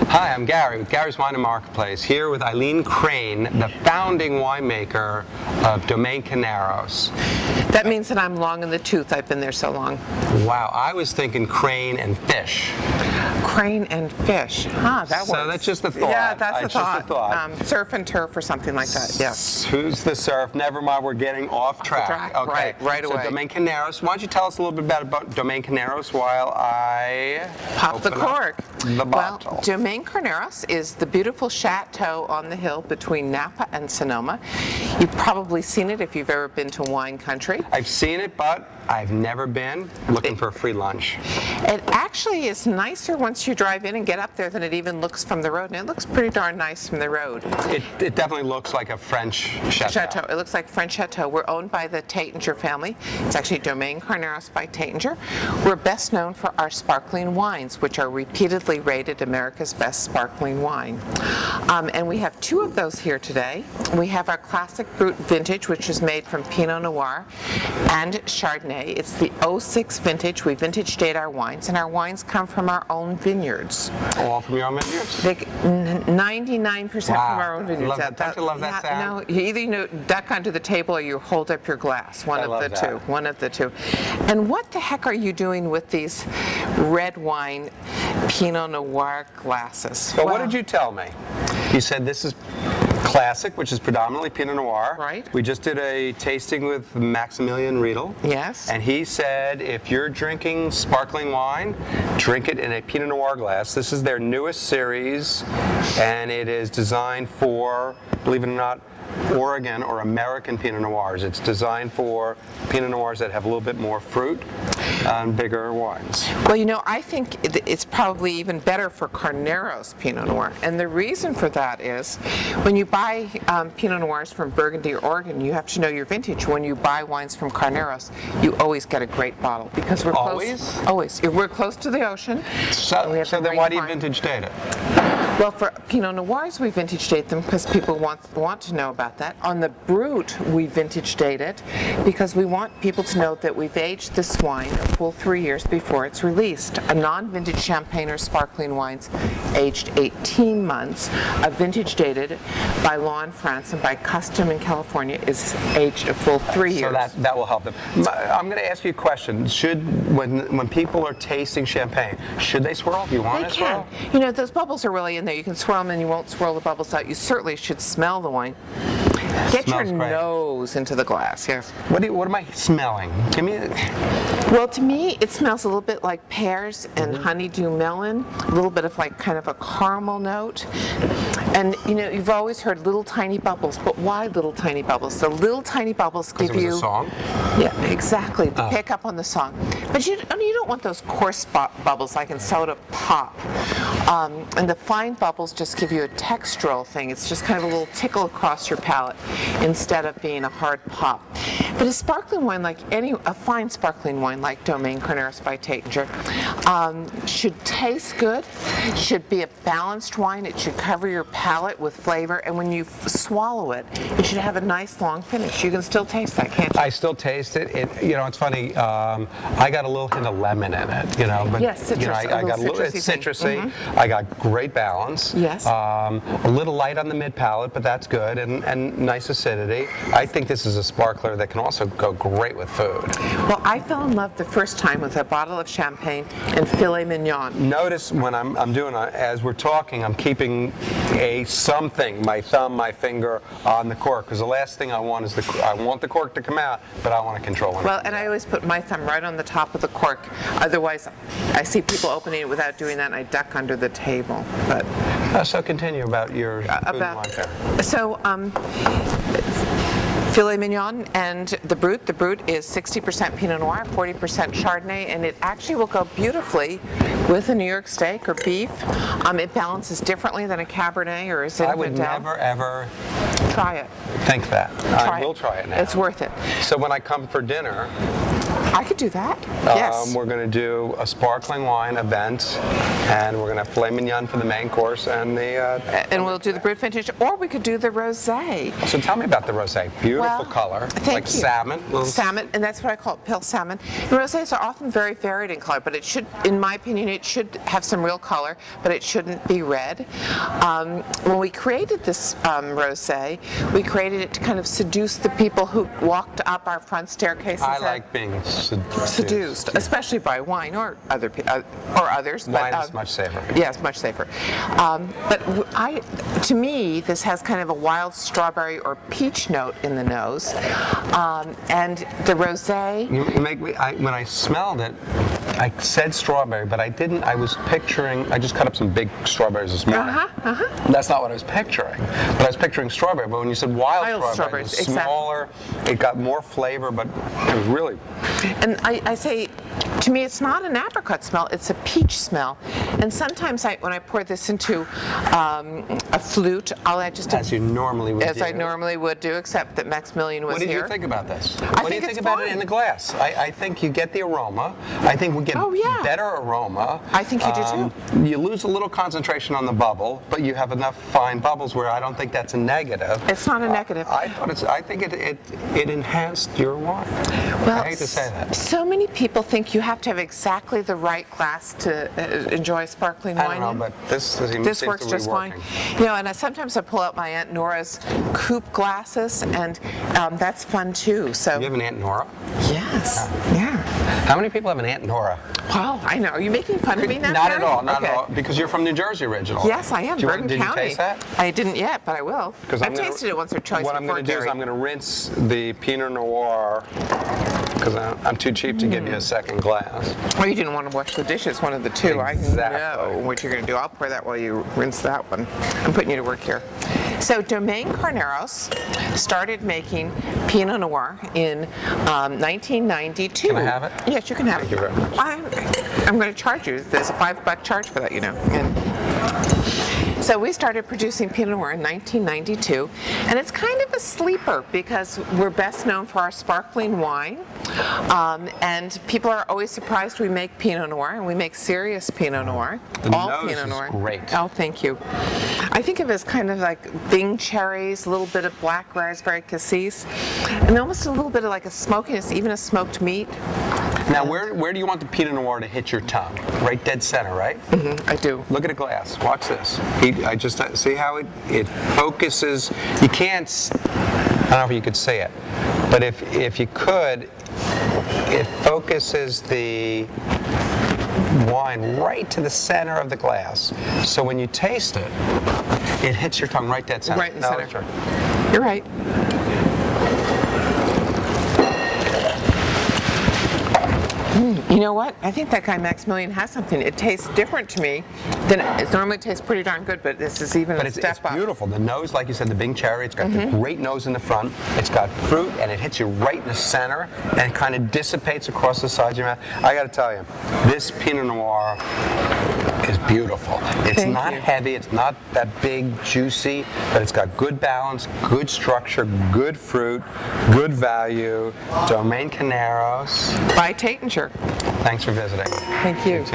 Hi, I'm Gary with Gary's Wine and Marketplace, here with Eileen Crane, the founding winemaker of Domaine Carneros. That means that I'm long in the tooth. I've been there so long. Wow, I was thinking Crane and Fisch. Crane and Fisch. That works. So that's just a thought. Yeah, that's It's a just thought. Surf and turf or something like that, yes. Who's the surf? Never mind, we're getting off track. Okay. Right away. So Domaine Carneros, why don't you tell us a little bit about Domaine Carneros while I pop the cork. The bottle. Well, Domaine Carneros is the beautiful chateau on the hill between Napa and Sonoma. You've probably seen it if you've ever been to wine country. I've seen it, but I've never been. Looking for a free lunch. It actually is nicer once you drive in and get up there than it even looks from the road, and it looks pretty darn nice from the road. It definitely looks like a French chateau. It looks like French chateau. We're owned by the Taittinger family. It's actually Domaine Carneros by Taittinger. We're best known for our sparkling wines, which are repeatedly rated America's best sparkling wine. And we have two of those here today. We have our classic Brut vintage, which is made from Pinot Noir and Chardonnay. It's the 06 vintage. We vintage date our wines, and our wines come from our own vineyards. All from your own vineyards? 99% from our own vineyards. Don't you love that sound? No, you either duck under the table or you hold up your glass. One of the two. And what the heck are you doing with these red wine Pinot Noir glasses? Well, what did you tell me? You said this is classic, which is predominantly Pinot Noir. Right. We just did a tasting with Maximilian Riedel. Yes. And he said if you're drinking sparkling wine, drink it in a Pinot Noir glass. This is their newest series, and it is designed for, believe it or not, Oregon or American Pinot Noirs. It's designed for Pinot Noirs that have a little bit more fruit and bigger wines. Well, you know, I think it's probably even better for Carneros Pinot Noir. And the reason for that is when you buy Pinot Noirs from Burgundy or Oregon, you have to know your vintage. When you buy wines from Carneros, you always get a great bottle because we're always? close. Always. We're close to the ocean. So then why do you vintage date it? Well, for Pinot Noirs, we vintage date them because people want to know about that. On the Brut, we vintage date it because we want people to know that we've aged this wine a full 3 years before it's released. A non-vintage champagne or sparkling wines aged 18 months, a vintage dated by law in France and by custom in California is aged a full 3 years. So that will help them. I'm going to ask you a question. When people are tasting champagne, should they swirl? Do you want to swirl? You know, those bubbles are really in there. You can swirl them and you won't swirl the bubbles out. You certainly should smell the wine. Get your nose into the glass, yes. What am I smelling? Give me Well, to me, it smells a little bit like pears and honeydew melon, a little bit of like kind of a caramel note. And you know, you've always heard little tiny bubbles, but why little tiny bubbles? The little tiny bubbles give you... a song? Yeah, exactly, to pick up on the song. But you don't want those coarse bubbles like in soda pop. And the fine bubbles just give you a textural thing. It's just kind of a little tickle across your palate instead of being a hard pop. But a sparkling wine a fine sparkling wine like Domaine Carneros by Taittinger should taste good, should be a balanced wine, it should cover your palate with flavor, and when you swallow it, it should have a nice long finish. You can still taste that, can't you? I still taste it. You know, it's funny, I got a little hint of lemon in it, you know, but yes, citrus, you know, I got a little citrusy. I got great balance. Yes. A little light on the mid palate, but that's good, and nice acidity. I think this is a sparkler that can also go great with food. Well, I fell in love the first time with a bottle of champagne and filet mignon. Notice when I'm doing, as we're talking, I'm keeping something, my thumb, my finger on the cork, because the last thing I want is I want the cork to come out, but I want to control it. Well, and I always put my thumb right on the top of the cork. Otherwise, I see people opening it without doing that, and I duck under the table. But so continue about your food and wine there. So, filet mignon and the Brut. The Brut is 60% Pinot Noir, 40% Chardonnay, and it actually will go beautifully with a New York steak or beef. It balances differently than a Cabernet or a Zinfandel. I would never, ever try it. think that. I will try it now. It's worth it. So when I come for dinner, I could do that. Yes. We're going to do a sparkling wine event, and we're going to have filet mignon for the main course, and And we'll do the Brut vintage, or we could do the Rosé. So tell me about the rosé. Beautiful Well, color, thank like you. salmon. Salmon, and that's what I call it, pale salmon. And rosés are often very varied in color, but it should, in my opinion, it should have some real color, but it shouldn't be red. When we created this rosé, we created it to kind of seduce the people who walked up our front staircase. I like being seduced, especially by wine or others. Wine is much safer. Yes, much safer. To me, this has kind of a wild strawberry or peach note in the nose, and the rosé. You make me. When I smelled it, I said strawberry, but I didn't. I was picturing. I just cut up some big strawberries this morning. That's not what I was picturing. But I was picturing strawberry. But when you said wild strawberry, it was smaller. Exactly. It got more flavor, but it was really. And I say, to me, it's not an apricot smell, it's a peach smell. And sometimes when I pour this into a flute, I'll add just as you normally would do. As I normally would do, except that Maximilian was here. What did you think about this? What do you think about it in the glass? I think you get the aroma. I think we get better aroma. I think you do too. You lose a little concentration on the bubble, but you have enough fine bubbles where I don't think that's a negative. It's not a negative. I think it enhanced your wine. Well, I hate to say that. So many people think you have to have exactly the right glass to enjoy sparkling wine. I don't know, but this works just fine. You know, and sometimes I pull out my Aunt Nora's coupe glasses, and that's fun too. So you have an Aunt Nora? Yes. Yeah. How many people have an Aunt Nora? Wow, I know. Are you making fun of me now? Not at all. Not at all. Because you're from New Jersey originally. Yes, I am. Did you taste that? I didn't yet, but I will. I've tasted it once or twice before. What I'm going to do is I'm going to rinse the Pinot Noir because I'm too cheap to give you a second glass. Well, you didn't want to wash the dishes, one of the two. Exactly. I know what you're going to do. I'll pour that while you rinse that one. I'm putting you to work here. So Domaine Carneros started making Pinot Noir in 1992. Can I have it? Yes, you can have it. Thank you very much. I'm going to charge you. There's a $5 charge for that, you know. So we started producing Pinot Noir in 1992, and it's kind of a sleeper because we're best known for our sparkling wine, and people are always surprised we make Pinot Noir, and we make serious Pinot Noir. The nose is great. Oh, thank you. I think of it as kind of like Bing cherries, a little bit of black raspberry cassis, and almost a little bit of like a smokiness, even a smoked meat. Now, where do you want the Pinot Noir to hit your tongue? Right dead center, right? Mm-hmm, I do. Look at a glass. Watch this. I just see how it focuses. You can't. I don't know if you could say it, but if you could, it focuses the wine right to the center of the glass. So when you taste it, it hits your tongue right dead center. Right in the center. You're right. You know what? I think that guy Maximilian has something. It tastes different to me than it normally tastes pretty darn good, but this is even a step up. It's beautiful. The nose, like you said, the Bing cherry, it's got the great nose in the front. It's got fruit, and it hits you right in the center, and it kind of dissipates across the sides of your mouth. I got to tell you, this Pinot Noir is beautiful. It's not heavy. It's not that big, juicy, but it's got good balance, good structure, good fruit, good value. Domaine Carneros. By Taittinger. Thanks for visiting. Thank you.